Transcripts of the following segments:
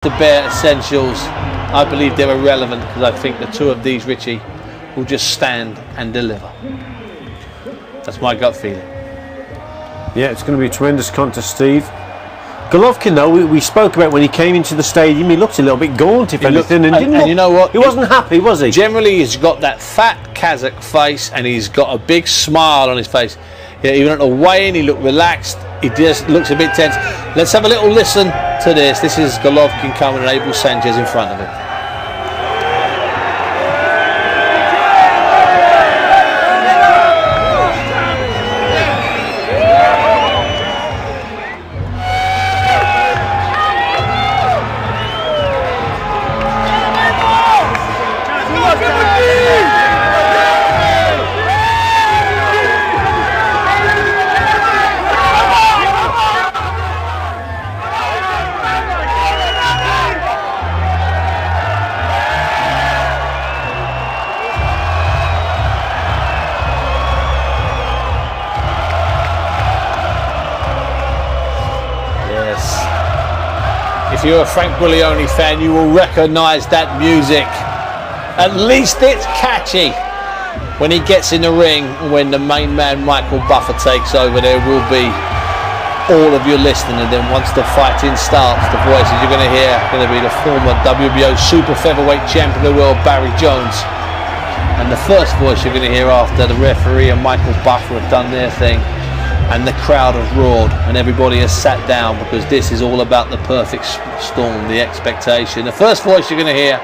The bare essentials, I believe they're irrelevant because I think the two of these, Richie, will just stand and deliver. That's my gut feeling. Yeah, it's going to be a tremendous contest, Steve. Головкин, though, we spoke about when he came into the stadium, he looked a little bit gaunt, if anything, and you know what? He wasn't happy, was he? Generally, he's got that fat Kazakh face and he's got a big smile on his face. Yeah, even at the weigh-in, he looked relaxed. He just looks a bit tense. Let's have a little listen to this. This is Головкин coming and Abel Sanchez in front of him. If you're a Frank Buglioni fan, you will recognise that music. At least it's catchy. When he gets in the ring, when the main man Michael Buffer takes over, there will be all of you listening. And then once the fighting starts, the voices you're going to hear are going to be the former WBO Super Featherweight Champion of the World, Barry Jones. And the first voice you're going to hear after the referee and Michael Buffer have done their thing, and the crowd has roared and everybody has sat down, because this is all about the perfect storm, the expectation. The first voice you're going to hear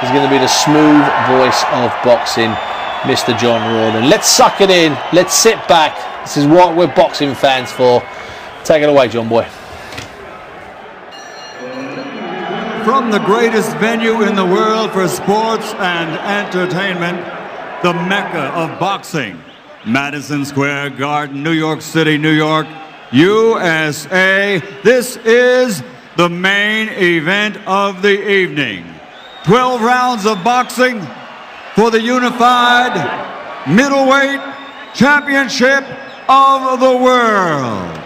is going to be the smooth voice of boxing, Mr. John Rawlin. Let's suck it in. Let's sit back. This is what we're boxing fans for. Take it away, John boy. From the greatest venue in the world for sports and entertainment, the Mecca of boxing, Madison Square Garden, New York City, New York, USA. This is the main event of the evening. 12 rounds of boxing for the unified middleweight championship of the world.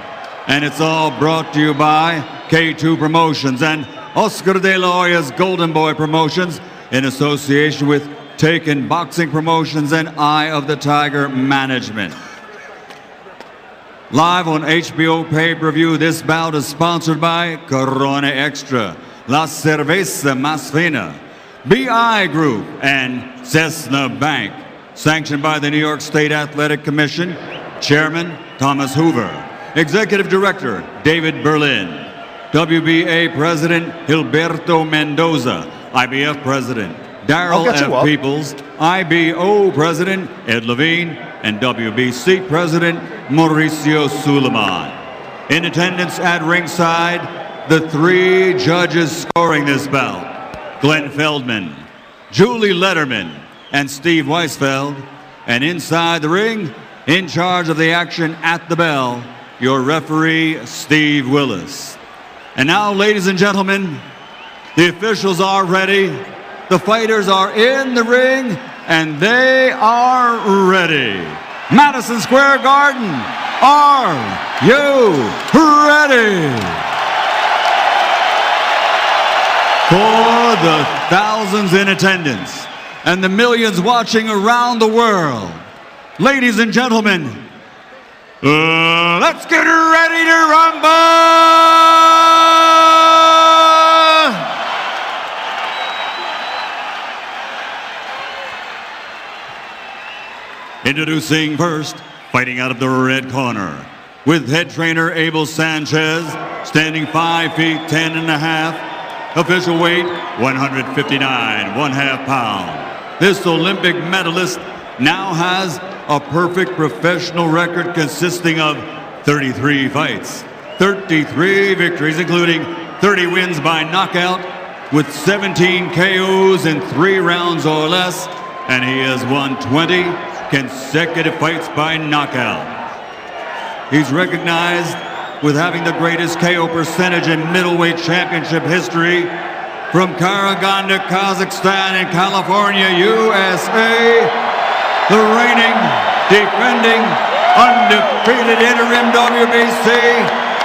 And it's all brought to you by K2 Promotions and Oscar de la Hoya's Golden Boy Promotions in association with Taken Boxing Promotions and Eye of the Tiger Management. Live on HBO pay-per-view, this bout is sponsored by Corona Extra, La Cerveza Más Fina, BI Group, and Cessna Bank. Sanctioned by the New York State Athletic Commission, Chairman Thomas Hoover, Executive Director David Berlin, WBA President Gilberto Mendoza, IBF President Darrell F. Peoples, IBO President Ed Levine, and WBC President Mauricio Suleiman. In attendance at ringside, the three judges scoring this bout: Glenn Feldman, Julie Letterman, and Steve Weisfeld. And inside the ring, in charge of the action at the bell, your referee, Steve Willis. And now, ladies and gentlemen, the officials are ready. The fighters are in the ring, and they are ready. Madison Square Garden, are you ready? For the thousands in attendance and the millions watching around the world, ladies and gentlemen, let's get ready to rumble! Introducing first, fighting out of the red corner, with head trainer Abel Sanchez, standing 5 feet 10 and a half, official weight 159 1/2 pound. This Olympic medalist now has a perfect professional record consisting of 33 fights, 33 victories, including 30 wins by knockout, with 17 KOs in 3 rounds or less, and he has won 20 consecutive fights by knockout. He's recognized with having the greatest KO percentage in middleweight championship history from Karaganda, Kazakhstan, and California, USA, the reigning, defending, undefeated interim WBC,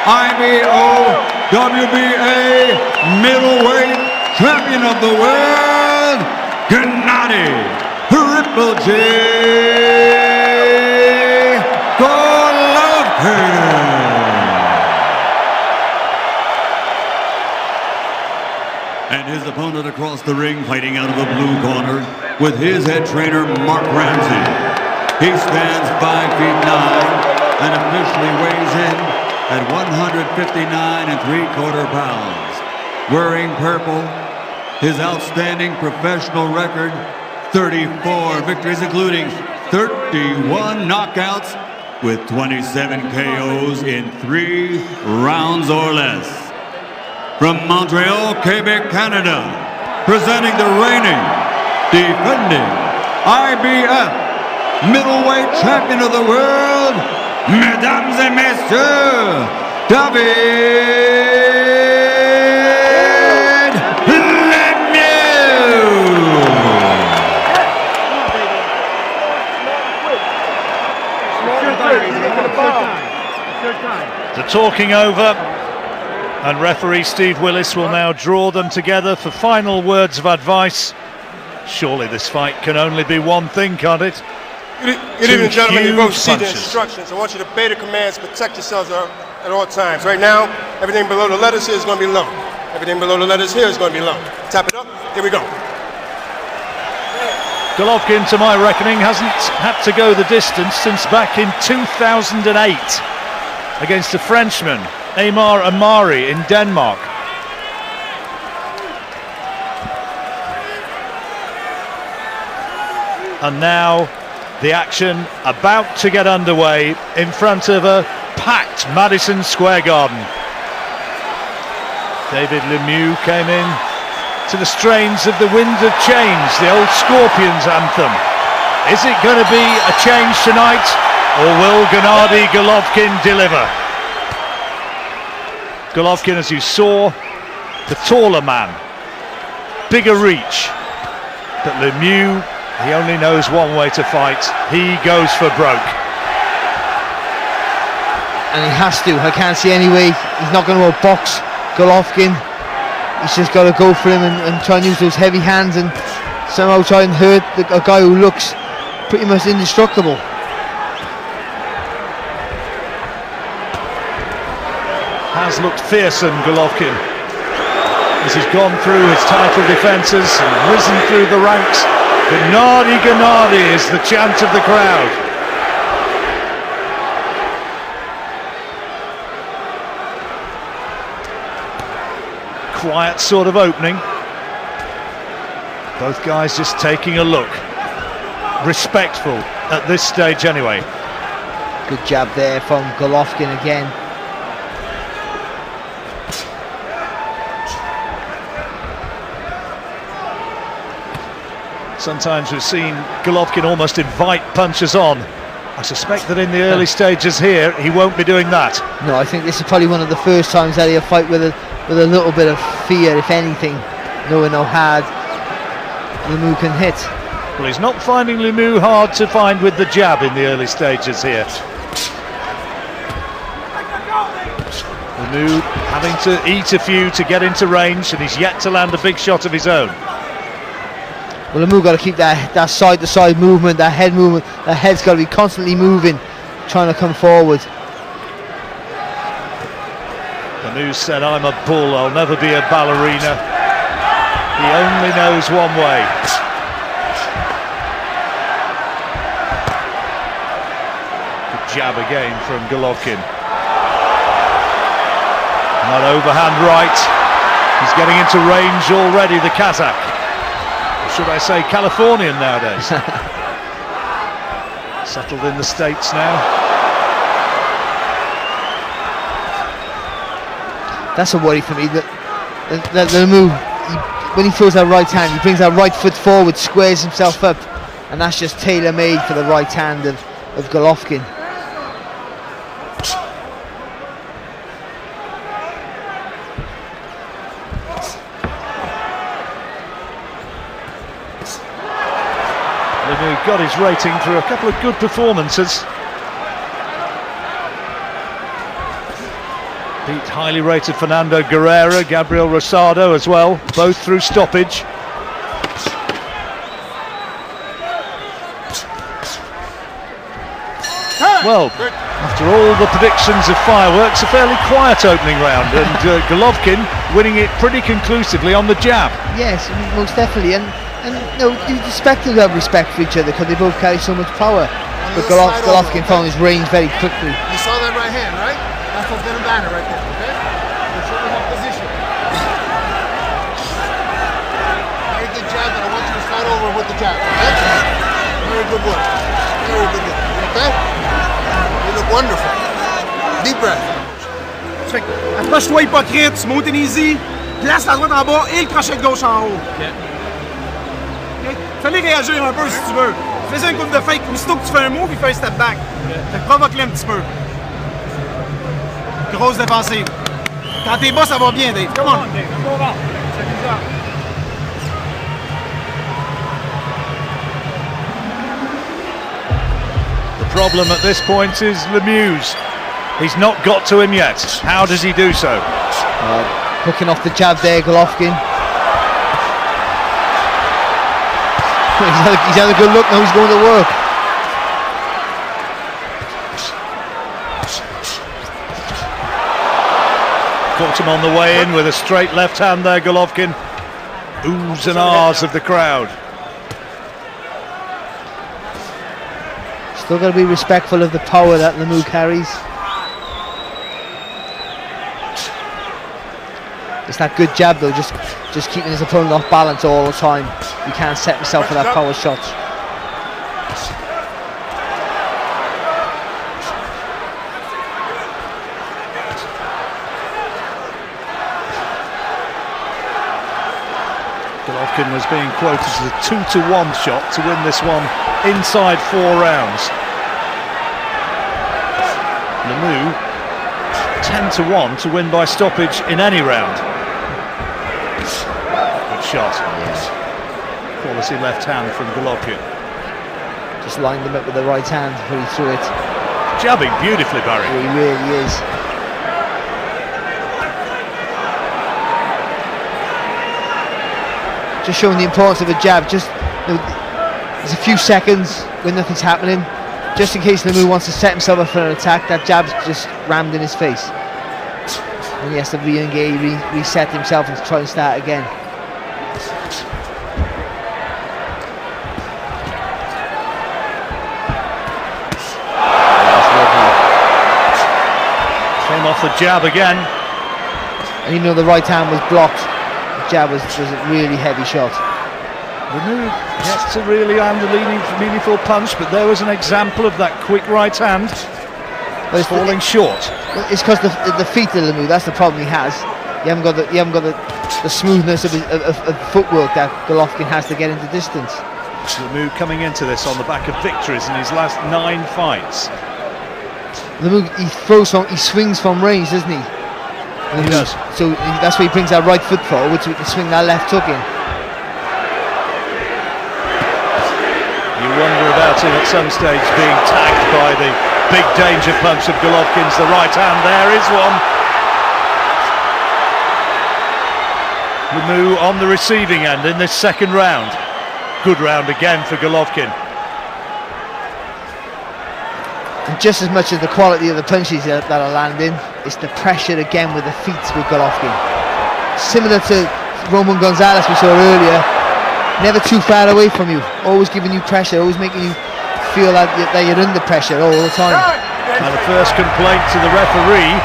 IBO WBA middleweight champion of the world, Gennady Triple J Головкин. And his opponent across the ring, fighting out of the blue corner, with his head trainer, Mark Ramsey. He stands 5 feet 9 and officially weighs in at 159 3/4 pounds. Wearing purple, his outstanding professional record, 34 victories, including 31 knockouts, with 27 KOs in 3 rounds or less. From Montreal, Quebec, Canada, presenting the reigning, defending IBF middleweight champion of the world, mesdames et messieurs, David Lemieux. The talking over, and referee Steve Willis will now draw them together for final words of advice. Surely this fight can only be one thing, can't it? Good evening, gentlemen. You both see the instructions. I want you to obey the commands, protect yourselves at all times. Right now, everything below the letters here is going to be low. Everything below the letters here is going to be low. Tap it up. Here we go. Головkin, to my reckoning, hasn't had to go the distance since back in 2008 against a Frenchman, Aymar Amari, in Denmark. And now the action about to get underway in front of a packed Madison Square Garden. David Lemieux came in to the strains of The Wind of Change, the old Scorpions anthem. Is it going to be a change tonight, or will Gennady Головkin deliver? Головkin, as you saw, the taller man, bigger reach, but Lemieux, he only knows one way to fight. He goes for broke. And he has to. I can't see any way. He's not going to outbox Головkin. He's just got to go for him and try and use those heavy hands and somehow try and hurt a guy who looks pretty much indestructible. Has looked fearsome, Головkin, as he's gone through his title defences and risen through the ranks. Gennady, Gennady is the chant of the crowd. Quiet sort of opening. Both guys just taking a look. Respectful at this stage anyway. Good jab there from Головkin again. Sometimes we've seen Головkin almost invite punches on. I suspect that in the early stages here, he won't be doing that. No, I think this is probably one of the first times that he'll fight with a little bit of fear, if anything, knowing how hard Lemieux can hit. Well, he's not finding Lemieux hard to find with the jab in the early stages here. Lemieux having to eat a few to get into range, and he's yet to land a big shot of his own. Well, Lemieux got to keep that side-to-side movement, that head movement. That head's got to be constantly moving, trying to come forward. Lemieux said, "I'm a bull, I'll never be a ballerina." He only knows one way. Good jab again from Головkin. That overhand right. He's getting into range already, the Kazakh. Should I say Californian nowadays? Settled in the States now. That's a worry for me. That Lemieux, when he throws that right hand, he brings that right foot forward, squares himself up, and that's just tailor-made for the right hand of Головkin. Lemieux got his rating through a couple of good performances. Beat highly rated Fernando Guerrera, Gabriel Rosado as well, both through stoppage. Well, after all the predictions of fireworks, a fairly quiet opening round, and Головкин winning it pretty conclusively on the jab. Yes, most definitely, and you expect them to have respect for each other because they both carry so much power. But Головкин found his range very quickly. You saw that right hand, right? That's what's going to banner right there, okay? You're showing up position. Very good jab, but I want you to slide over with the jab, okay? Very good work. Very good work. Okay? You look wonderful. Deep breath. Approche-toi hypocrite, tu montes easy, place la droite en bas et le crochet de gauche en haut. Okay. Fallait réagir un peu si tu veux. Fais un coup de fake, aussitôt que tu fais un move, il fait un step back. Fait que provoque-le un petit peu. Grosse défensive. Quand t'es bas, ça va bien, Dave. Come on, Dave. The problem at this point is Lemieux's. He's not got to him yet. How does he do so? Hooking off the jab there, Головкин. He's had a good look, now he's going to work. Caught him on the way in with a straight left hand there, Головкин. Oohs and ahs of the crowd. Still got to be respectful of the power that Lemieux carries. It's that good jab though, just keeping his opponent off balance all the time. He can't set himself for that power shot. Головкин was being quoted as a 2-to-1 shot to win this one inside 4 rounds. Lemieux 10-to-1 to win by stoppage in any round. Good shot. Quality left hand from Головкин. Just lined him up with the right hand before he threw it. Jabbing beautifully, Barry. He really is. Just showing the importance of a jab. Just there's a few seconds when nothing's happening, just in case Lemieux wants to set himself up for an attack. That jab's just rammed in his face, and he has to re-engage, reset himself, and try and start again. Came off the jab again, and even though the right hand was blocked, the jab was a really heavy shot. Lemieux gets to really land a meaningful punch, but there was an example of that quick right hand falling short. It's because the feet of Lemieux, that's the problem he has. You haven't got the smoothness of footwork that Головкин has to get into distance. Lemieux coming into this on the back of victories in his last 9 fights. Lemieux, he swings from range, doesn't he? He does. So that's why he brings that right foot forward, so he can swing that left hook in. You wonder about him at some stage being tagged by the big danger punch of Головкин's. The right hand there is one. Lemieux on the receiving end in this second round. Good round again for Головкин. And just as much as the quality of the punches that are landing, it's the pressure again with the feet with Головкин. Similar to Roman Gonzalez we saw earlier, never too far away from you, always giving you pressure, always making you feel that you're under pressure all the time. And the first complaint to the referee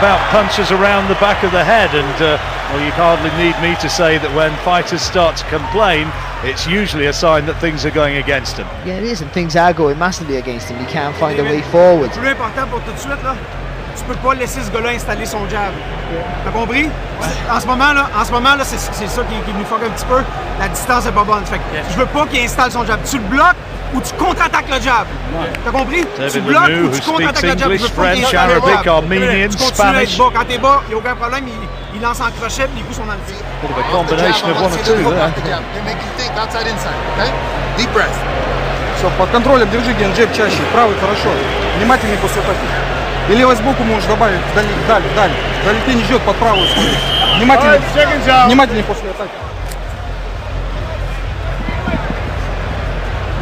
about punches around the back of the head, and well, you hardly need me to say that when fighters start to complain, it's usually a sign that things are going against them. Yeah, it is, and things are going massively against him. He can't find a way forward. Le plus important pour tout de suite, là, tu peux pas laisser ce gars-là installer son jab. T'as compris? En ce moment là, c'est ça qui nous fuck un petit peu. La distance est pas bonne. Fait que je veux pas qu'il installe son jab. Tu le bloques ou tu contre-attaques le jab. T'as compris? Tu bloques ou tu contre-attaques le jab. English, French, Arabic, Armenian, Spanish. Quand t'es bas, il n'y a aucun problème. Il lance en crochet, puis les coups sont dans le pied. Bit of a combination of one or two there. They make you think outside, inside, okay? Deep breath. Все, под контролем держи генджеб чаще. Правый хорошо. Внимательнее после атаки. Или левой сбоку можешь добавить, вдаль. Головкин идет под правую смотри. Внимательнее после атаки.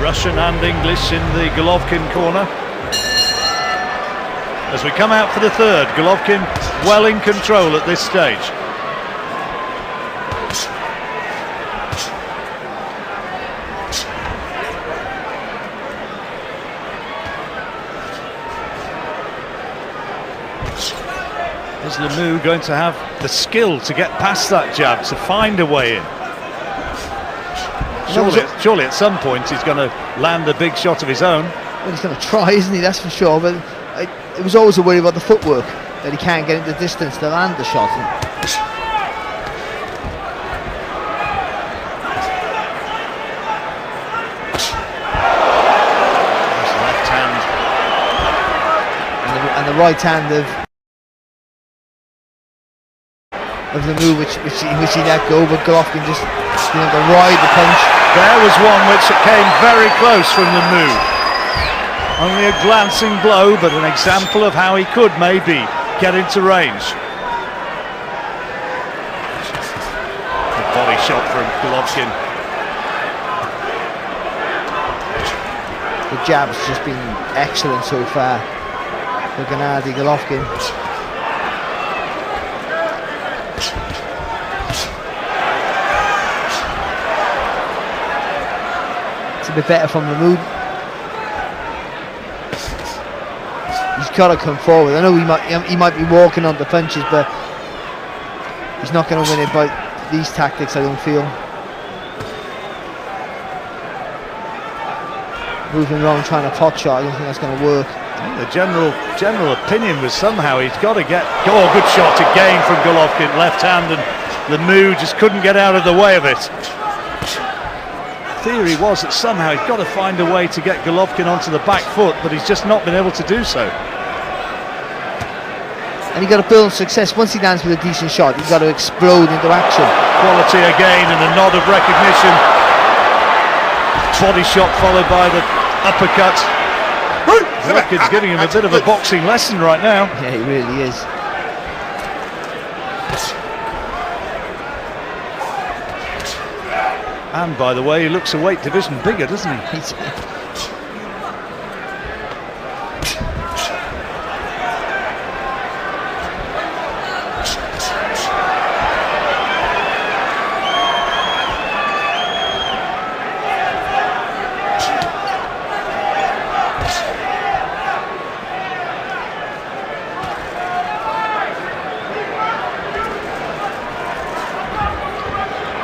Russian and English in the Головкin corner. As we come out for the third, Головкin well in control at this stage. Is Lemieux going to have the skill to get past that jab, to find a way in? Surely at some point he's going to land a big shot of his own. Well, he's going to try, isn't he? That's for sure. But it was always a worry about the footwork, that he can't get into distance to land the shot. Left hand. And the right hand of Lemieux, which he let go, but Головкin just being able to ride the punch. There was one which came very close from Lemieux. Only a glancing blow, but an example of how he could maybe get into range. A body shot from Головкin. The jab's just been excellent so far for Gennady Головкin. It's a bit better from Lemieux. He's got to come forward. I know he might be walking on the punches, but he's not going to win it by these tactics, I don't feel. Moving around trying to pot shot, I don't think that's going to work. The general opinion was somehow he's got to get... Oh, good shot again from Головkin, left hand, and Lemieux just couldn't get out of the way of it. The theory was that somehow he's got to find a way to get Головkin onto the back foot, but he's just not been able to do so. And you've got to build success. Once he lands with a decent shot, you've got to explode into action. Quality again, and a nod of recognition. Body shot followed by the uppercut. Головkin's giving him a bit of a boxing lesson right now. Yeah, he really is. And by the way, he looks a weight division bigger, doesn't he?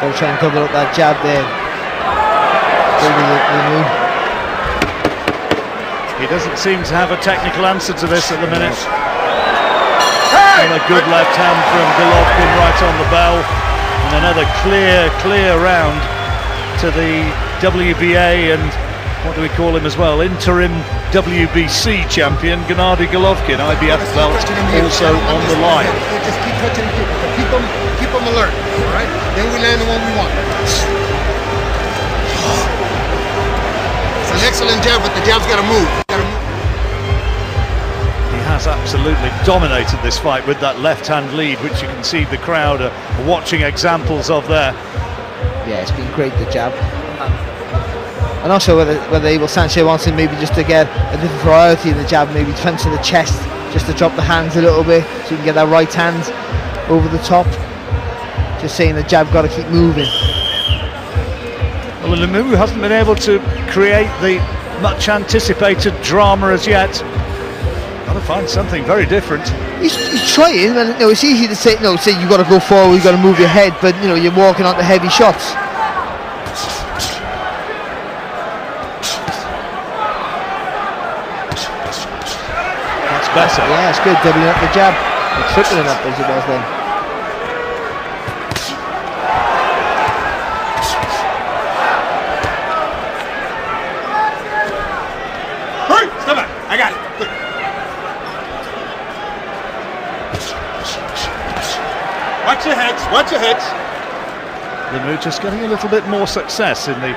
They'll try and cover up that jab there. He doesn't seem to have a technical answer to this at the minute. And a good left hand from Головкin right on the bell. And another clear round to the WBA and what do we call him as well? Interim WBC champion Gennady Головkin. IBF belt also on the line. Just keep touching people. Keep them alert, all right? Then we land the one we want. It's an excellent jab, but the jab's got to move. He has absolutely dominated this fight with that left-hand lead, which you can see the crowd are watching examples of there. Yeah, it's been great, the jab. And also whether Abel Sanchez wants him maybe just to get a different variety in the jab, maybe punch to the chest, just to drop the hands a little bit, so you can get that right hand over the top. Just saying the jab got to keep moving. Well, Lemieux hasn't been able to create the much anticipated drama as yet. Got to find something very different. He's trying, and it's easy to say you got to go forward, you got to move your head, but you're walking onto heavy shots. That's better. Yeah, it's good, doubling up the jab, or tripling up as it was then. I got it. Good. Watch your heads. Watch your heads. Lemieux just getting a little bit more success in the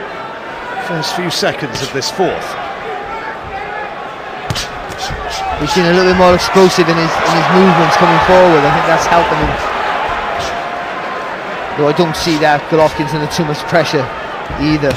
first few seconds of this fourth. He's been a little bit more explosive in his movements coming forward. I think that's helping him. Though I don't see that Golovkin's under too much pressure either.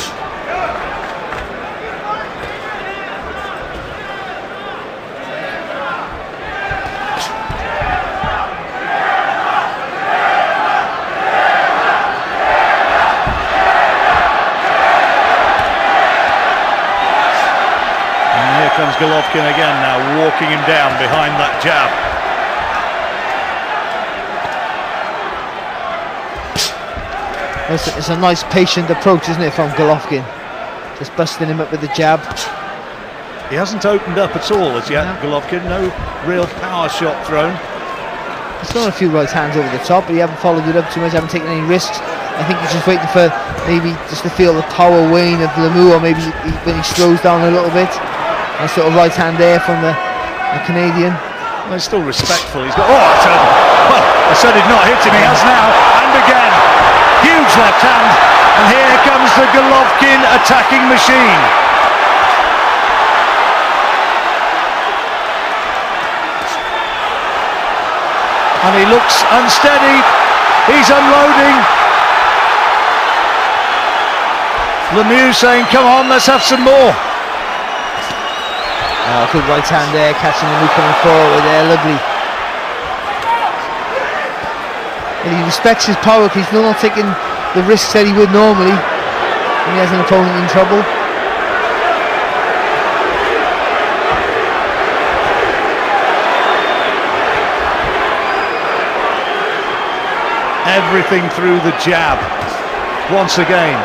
Comes Головкин again now, walking him down behind that jab. It's a nice patient approach, isn't it, from Головкin? Just busting him up with the jab. He hasn't opened up at all as yet, Головкin. No real power shot thrown. He's thrown a few right hands over the top, but he hasn't followed it up too much, haven't taken any risks. I think he's just waiting for maybe just to feel the power wane of Lemieux, or maybe when he slows down a little bit. Nice little right hand there from the Canadian. Well, he's still respectful. He's got. I said he'd not hit him. He has now, and again, huge left hand. And here comes the Головкin attacking machine. And he looks unsteady. He's unloading. Lemieux saying, "Come on, let's have some more." Good right hand there, catching Lemieux coming forward there, lovely. And he respects his power because he's not taking the risks that he would normally when he has an opponent in trouble. Everything through the jab, once again.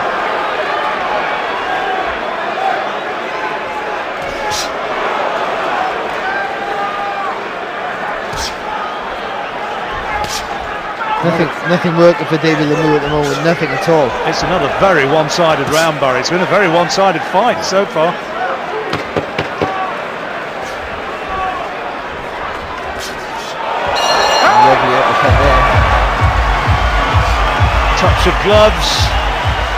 Nothing working for David Lemieux at the moment, nothing at all. It's another very one-sided round, Barry. It's been a very one-sided fight so far. Lovely uppercut there. Touch of gloves,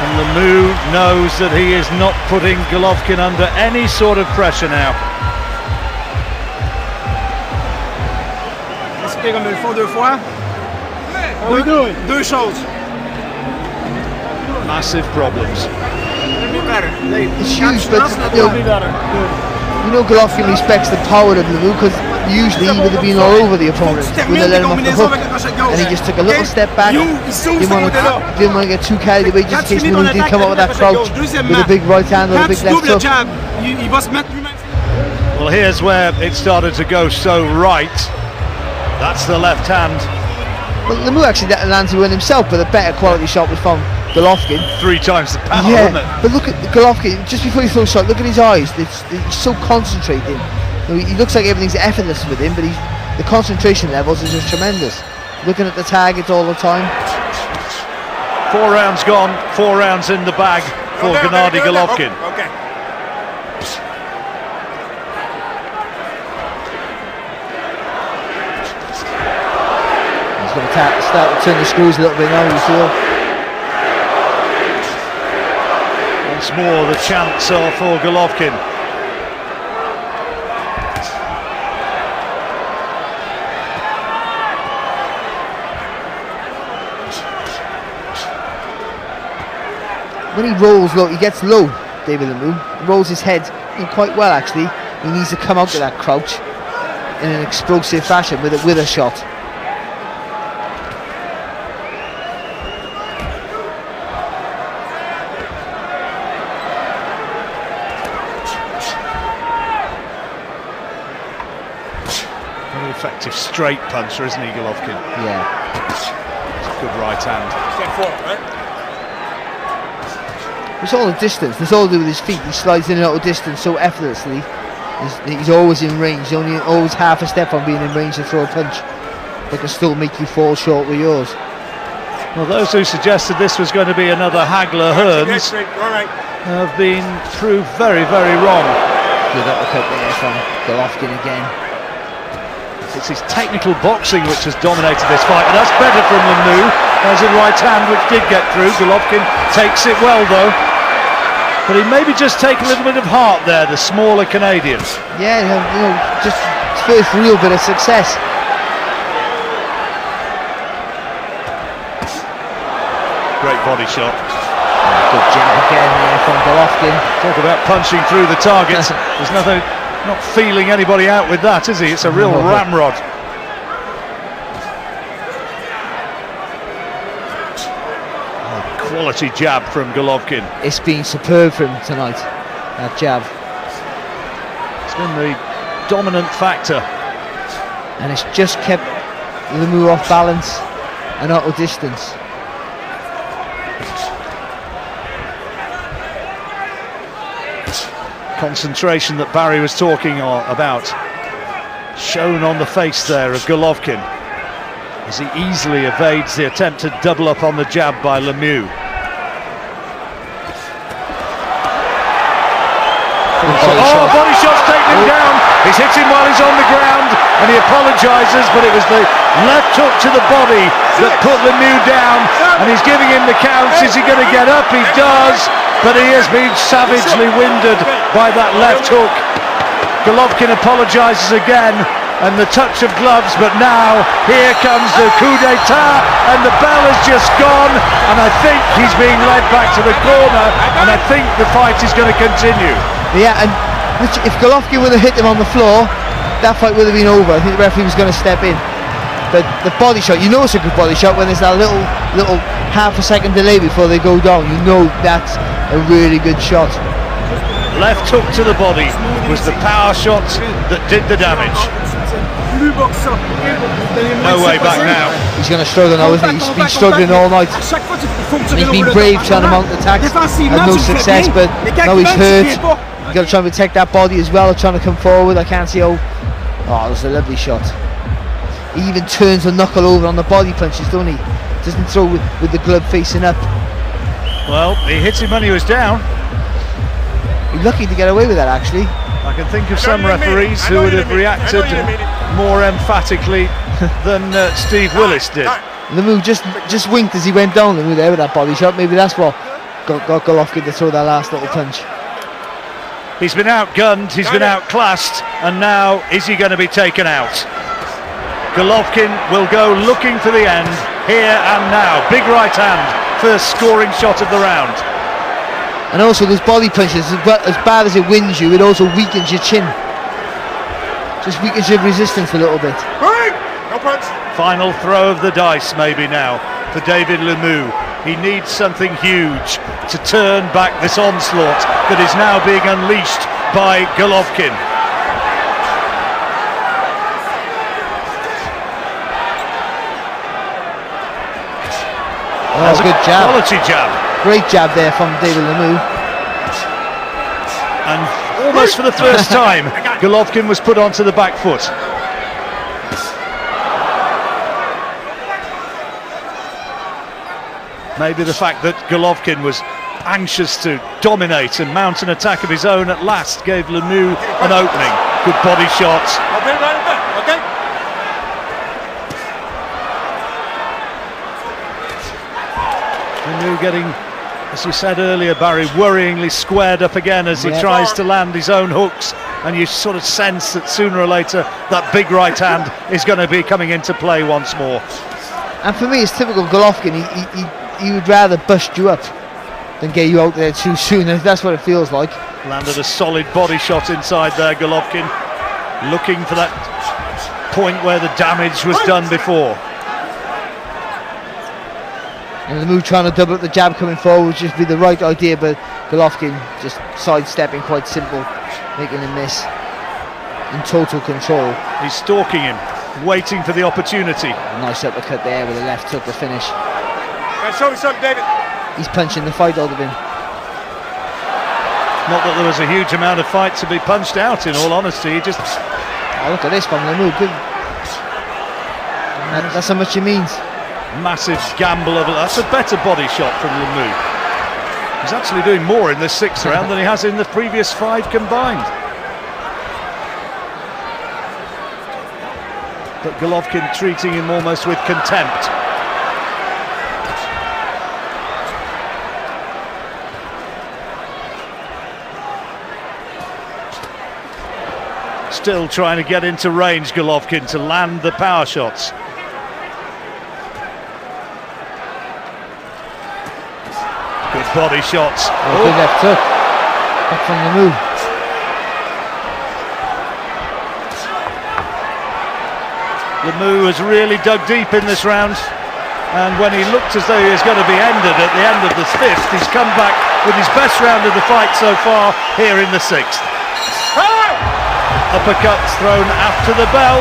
and Lemieux knows that he is not putting Головкин under any sort of pressure now. Respect comme il faut deux fois. Deux choses. Massive problems. It's huge, but you know Головкin respects the power of Lemieux because usually he would have been all over the opponent, would have let him off the hook, and he just took a little step back. Didn't want to get too carried away just in case Lemieux did come up with that crouch with a big right hand or a big left hook. Well, here's where it started to go so right. That's the left hand. Well, Lemieux actually landed one himself, but a better quality shot was from Головкin. 3 times the power, yeah, wasn't it? but look at Головkin, just before he throws a shot, look at his eyes. He's so concentrating. He looks like everything's effortless with him, but the concentration levels are just tremendous. Looking at the target all the time. 4 rounds gone, 4 rounds in the bag for Gennady Головkin. Okay. He's going to start to turn the screws a little bit now, you feel. Once more the chance for Головkin. When he rolls low, he gets low, David Lemieux, rolls his head quite well actually. He needs to come out of that crouch in an explosive fashion with a shot. Very effective straight puncher, isn't he, Головkin? Yeah. It's a good right hand. Step forward, right? It's all the distance, it's all to do with his feet. He slides in and out of distance so effortlessly. He's always in range, he's only always half a step from being in range to throw a punch that can still make you fall short with yours. Well, those who suggested this was going to be another Hagler-Hearns have been proved very, very wrong. Good uppercut there from Головкin again. It's his technical boxing which has dominated this fight, and that's better from Lemieux. There's a right hand which did get through. Головкin takes it well though. But he maybe just take a little bit of heart there, the smaller Canadian. Yeah, just his first real bit of success. Great body shot. Good jab again there from Головкин. Talk about punching through the target. There's nothing, not feeling anybody out with that, is he? It's a real ramrod. Quality jab from Головкin. It's been superb for him tonight, that jab. It's been the dominant factor. And it's just kept Lemieux off balance and out of distance. Concentration that Barry was talking about, shown on the face there of Головкin, as he easily evades the attempt to double up on the jab by Lemieux. Body shot's taken him down. He's hit him while he's on the ground, and he apologises, but it was the left hook to the body that put Lemieux down, and he's giving him the counts. Is he going to get up? He does, but he has been savagely winded by that left hook. Головкin apologises again, and the touch of gloves, but now here comes the coup d'etat, and the bell has just gone, and I think he's being led back to the corner, and I think the fight is going to continue. Yeah, and if Головкin would have hit him on the floor, that fight would have been over. I think the referee was going to step in. But the body shot, you know it's a good body shot when there's that little half a second delay before they go down. You know that's a really good shot. Left hook to the body was the power shot that did the damage. No way back now. He's going to struggle now, isn't he? He's been struggling all night. He's been brave trying to mount attacks, had no success, but now he's hurt. He's got to try and protect that body as well, trying to come forward. I can't see how. Oh, that's a lovely shot. He even turns the knuckle over on the body punches, don't he? Doesn't throw with the glove facing up. Well, he hit him when he was down. He's lucky to get away with that, actually. I can think of some referees who would have reacted more emphatically than Steve Willis did. Lemieux just winked as he went down, Lemieux, there with that body shot. Maybe that's what got Головкin to throw that last little punch. He's been outgunned, he's been outclassed, and now is he going to be taken out? Головкin will go looking for the end, here and now. Big right hand, first scoring shot of the round. And also those body punches, as bad as it wins you, it also weakens your chin. Just weakens your resistance a little bit. No punch. Final throw of the dice maybe now for David Lemieux. He needs something huge to turn back this onslaught that is now being unleashed by Головкin. Oh, good jab. Quality jab. Great jab there from David Lemieux. And almost for the first time, Головкin was put onto the back foot. Maybe the fact that Головкin was anxious to dominate and mount an attack of his own at last gave Lemieux an opening. Good body shot. Okay. Lemieux getting, as you said earlier, Barry, worryingly squared up again as he tries to land his own hooks, and you sort of sense that sooner or later that big right hand is going to be coming into play once more. And for me, it's typical Головкin. He would rather bust you up than get you out there too soon. That's what it feels like. Landed a solid body shot inside there, Головкin, looking for that point where the damage was done before. And the move trying to double up the jab coming forward would just be the right idea, but Головкin just sidestepping, quite simple, making him miss. In total control. He's stalking him, waiting for the opportunity. A nice uppercut there with a left hook to finish. Show me something, David. He's punching the fight out of him. Not that there was a huge amount of fight to be punched out, in all honesty. He just... Oh, look at this from Lemieux. Good. That's how much it means. Massive gamble of it. That's a better body shot from Lemieux. He's actually doing more in this sixth round than he has in the previous 5 combined. But Головкin treating him almost with contempt. Still trying to get into range, Головкин, to land the power shots. Good body shots. Good left hook. Back from Lemieux. Lemieux has really dug deep in this round, and when he looked as though he was going to be ended at the end of the fifth, he's come back with his best round of the fight so far here in the sixth. Uppercuts thrown after the bell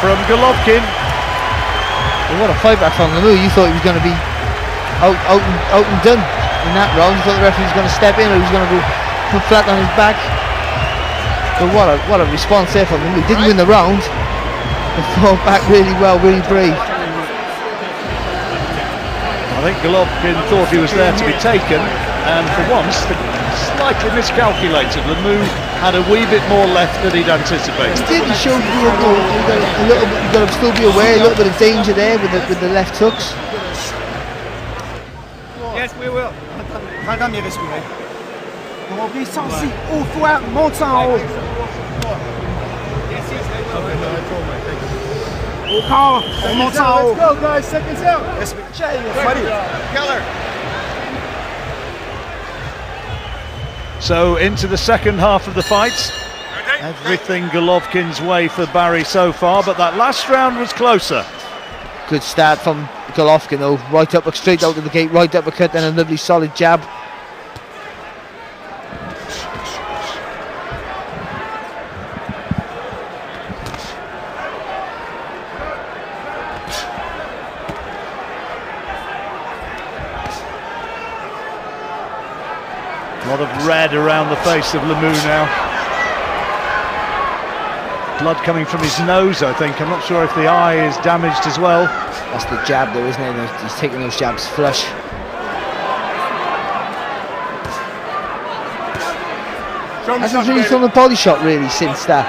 from Головкин. Well, what a fight back from Lemieux. You thought he was going to be out and done in that round. You thought the referee was going to step in, or he was going to go put flat on his back. But what a response there from Lemieux. Didn't win the round, but fought back really well, really brave. I think Головкin thought he was there to be taken, and for once, slightly miscalculated. Lemieux had a wee bit more left than he'd anticipated. He did. He showed you a little bit. You've got to still be aware, a little bit of danger there with the left hooks. Yes, we will. Prends bien respirer. On va ouvrir ça aussi. Haut fois, monte ça en haut. Au corps, on monte ça en haut. Let's go, guys. Seconds out. Keller. So into the second half of the fight. Everything Головkin's way for Barry so far, but that last round was closer. Good start from Головкин though. Right up, straight out of the gate, right uppercut, then a lovely solid jab. A lot of red around the face of Lemieux now. Blood coming from his nose, I think. I'm not sure if the eye is damaged as well. That's the jab though, isn't it? He's taking those jabs flush. Hasn't really thrown a body shot really since that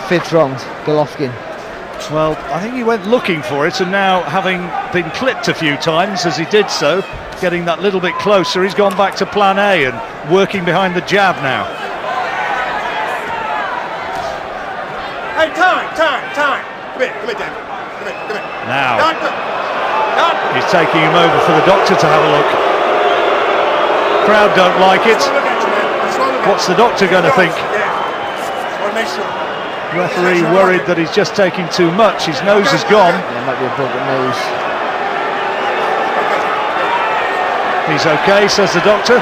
fifth round, Головкин. Well, I think he went looking for it, and now, having been clipped a few times as he did so, getting that little bit closer, he's gone back to plan A and working behind the jab now. Hey, time. Come here, David. Come here. Now, Doctor. he's taking him over for the doctor to have a look. Crowd don't like it. What's the doctor going to think? Yeah. Just want to make sure. Referee worried that he's just taking too much. His nose is gone. Yeah, might be a broken nose. He's okay, says the doctor.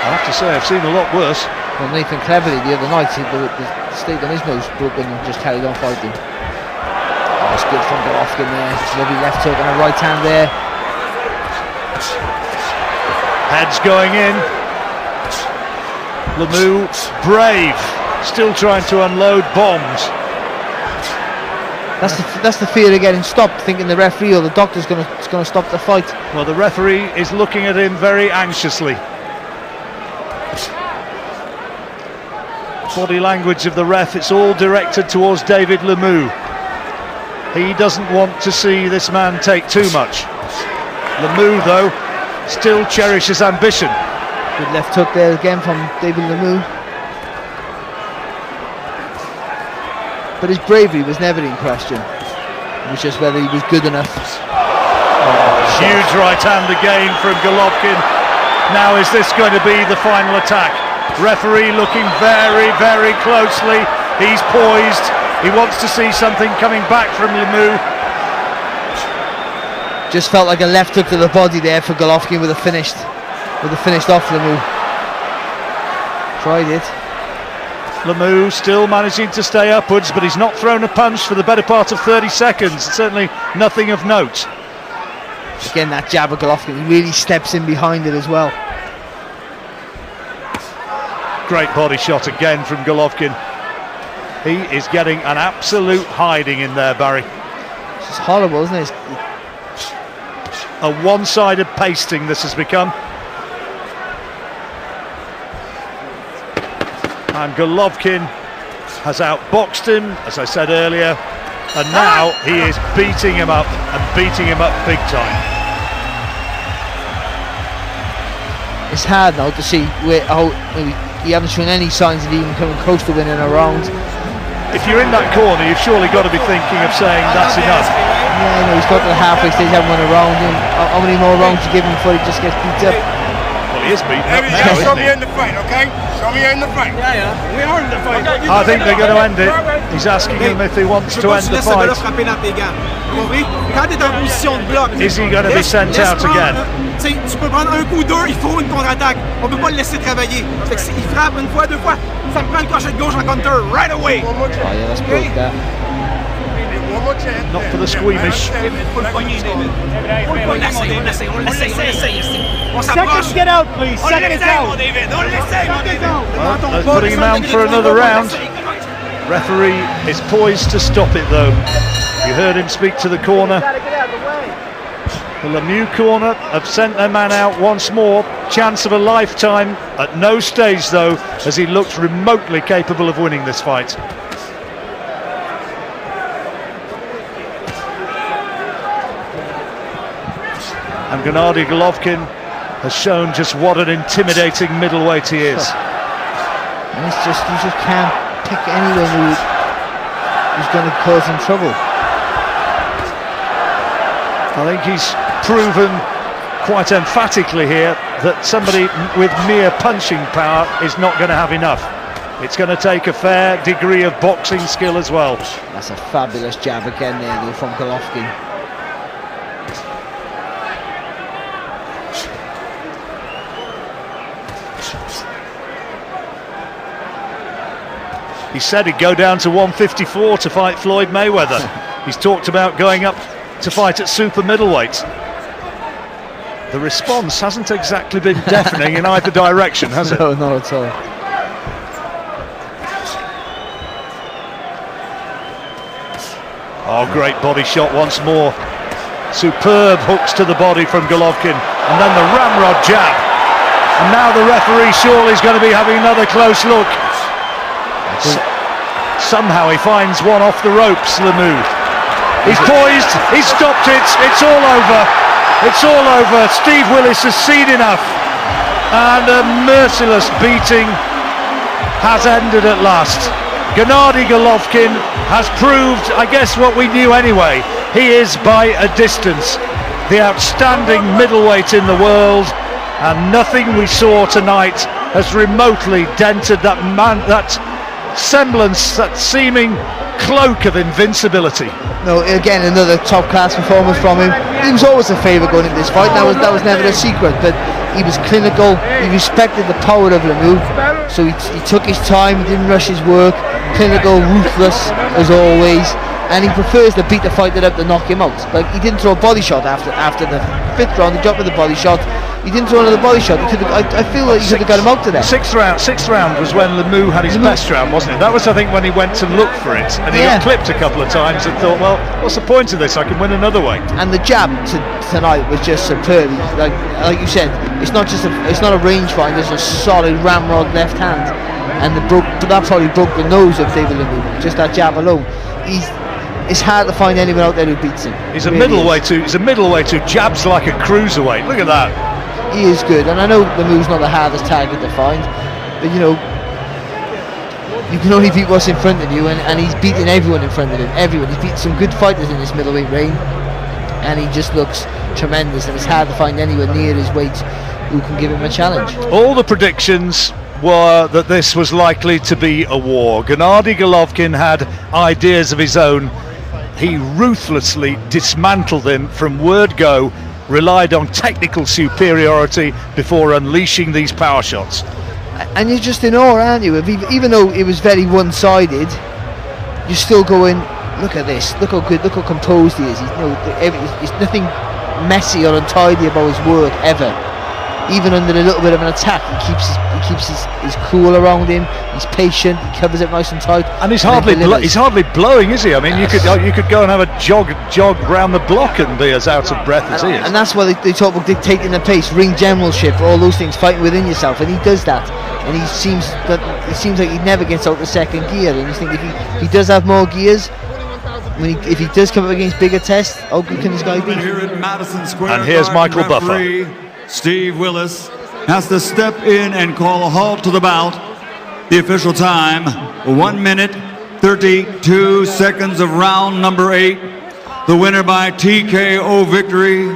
I have to say, I've seen a lot worse. Well, Nathan Cleverly the other night, the state on his nose broken and just carried on fighting. Oh, it's good from Головкin there. Lovely left hook and a right hand there. Heads going in. Lemieux, brave, still trying to unload bombs. That's the fear of getting stopped, thinking the referee or the doctor's going to stop the fight. Well, the referee is looking at him very anxiously. Body language of the ref, it's all directed towards David Lemieux. He doesn't want to see this man take too much. Lemieux, though, still cherishes ambition. Good left hook there again from David Lemieux. But his bravery was never in question. It was just whether he was good enough. Huge right hand again from Головкin. Now is this going to be the final attack? Referee looking very, very closely. He's poised. He wants to see something coming back from Lemieux. Just felt like a left hook to the body there for Головкin with a finished off Lemieux. Tried it. Lemieux still managing to stay upwards, but he's not thrown a punch for the better part of 30 seconds. Certainly nothing of note. Again, that jab of Головkin, he really steps in behind it as well. Great body shot again from Головкin. He is getting an absolute hiding in there, Barry. It's horrible, isn't it? A one-sided pasting this has become. And Головкin has outboxed him, as I said earlier, and now he is beating him up, and beating him up big time. It's hard now to see how he haven't shown any signs of even coming close to winning a round. If you're in that corner, you've surely got to be thinking of saying that's enough. Yeah, you know, he's got to the halfway stage, haven't won a round. And how many more rounds to give him before he just gets beat up? Well, he is beaten up now, Show isn't me he? in the fight, okay? Show me in the fight. Yeah, we are in the fight. I think they're going to end it. He's asking him if he wants to end the fight. Quand t'es en position de bloc, Is he going to be sent out again? Tu peux prendre un coup d'eux, il faut une contre-attaque. On peut pas le laisser travailler. Fait que il frappe une fois, deux fois, ça me prend le crochet de gauche en counter right away. One more Oh chance. yeah, that's broke that. One more chance. Not for the squeamish. On s'approche. Get out, please. On Second is l'essaye, out. mon David. On l'essaye, mon David. Well, they're putting him out for another round. Referee is poised to stop it though. You heard him speak to the corner. The Lemieux corner have sent their man out once more. Chance of a lifetime. At no stage though has he looked remotely capable of winning this fight. And Gennady Головкин has shown just what an intimidating middleweight he is. And it's just, you just can't pick anyone who's going to cause him trouble. I think he's proven quite emphatically here that somebody with mere punching power is not going to have enough. It's going to take a fair degree of boxing skill as well. That's a fabulous jab again there though from Головкин. He said he'd go down to 154 to fight Floyd Mayweather. He's talked about going up to fight at super middleweight. The response hasn't exactly been deafening in either direction, has it? No, not at all. Oh, great body shot once more. Superb hooks to the body from Головкин. And then the ramrod jab. And now the referee surely is going to be having another close look. Somehow he finds one off the ropes, Lemieux. He's poised, he's stopped it, it's all over. It's all over. Steve Willis has seen enough. And a merciless beating has ended at last. Gennady Головкin has proved, I guess, what we knew anyway. He is, by a distance, the outstanding middleweight in the world, and nothing we saw tonight has remotely dented that semblance, that seeming cloak of invincibility. No, again, another top-class performance from him. He was always a favourite going into this fight. That was never a secret, but he was clinical. He respected the power of Lemieux, so he took his time. He didn't rush his work. Clinical, ruthless as always, and he prefers to beat the fighter up than knock him out. Like, he didn't throw a body shot after the fifth round. He dropped with a body shot. He didn't throw another body shot. I feel like he could have got him out to that. Sixth round was when Lemieux had his best round, wasn't it? That was, I think, when he went to look for it, and he got clipped a couple of times and thought, well, what's the point of this? I can win another way. And the jab tonight was just superb. Like you said, it's not a range find. It's a solid ramrod left hand, and that probably broke the nose of David Lemieux. Just that jab alone. It's hard to find anyone out there who beats him. He's a middleweight who jabs like a cruiserweight. Look at that. He is good, and I know Lemieux's not the hardest target to find, but you know, you can only beat what's in front of you, and he's beating everyone in front of him. Everyone. He's beaten some good fighters in this middleweight reign, and he just looks tremendous, and it's hard to find anyone near his weight who can give him a challenge. All the predictions were that this was likely to be a war. Gennady Головкin had ideas of his own. He ruthlessly dismantled them from word go, relied on technical superiority before unleashing these power shots. And you're just in awe, aren't you? Even though it was very one-sided, you're still going, look at this, look how good, look how composed he is. He's nothing messy or untidy about his work ever. Even under a little bit of an attack, he keeps his cool around him. He's patient. He covers it nice and tight. And he's hardly blowing, is he? I mean, you could go and have a jog round the block and be as out of breath as he is. And that's why they talk about dictating the pace, ring generalship, all those things, fighting within yourself. And he does that. And it seems like he never gets out the second gear. And you think if he does have more gears, if he does come up against bigger tests, how good can this guy be? Here at Madison Square and here's Michael referee Buffer. Steve Willis has to step in and call a halt to the bout The official time, 1 minute, 32 seconds of round number 8. The winner by TKO victory.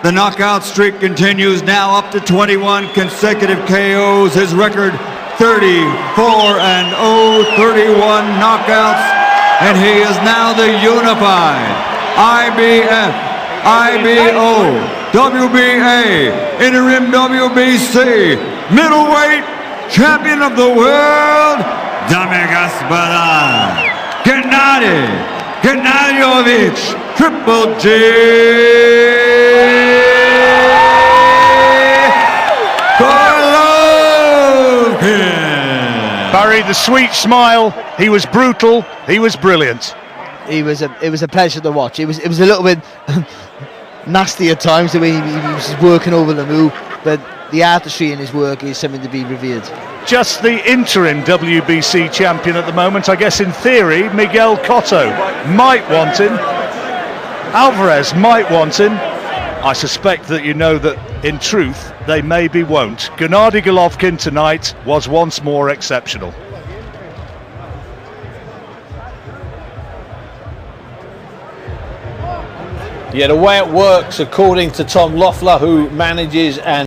The knockout streak continues now up to 21 consecutive KOs. His record 34-0, 31 knockouts, and he is now the unified IBF, IBO, WBA, interim WBC, middleweight champion of the world, Dame Gospoda, Gennadijevich, Triple G. Barry, the sweet smile, he was brutal, he was brilliant. It was a pleasure to watch. It was a little bit nasty at times the way he was just working over the move, but the artistry in his work is something to be revered. Just the interim WBC champion at the moment. I guess in theory Miguel Cotto might want him, Alvarez might want him. I suspect that you know that in truth they maybe won't. Gennady Golovkin tonight was once more exceptional. Yeah, the way it works, according to Tom Loeffler, who manages and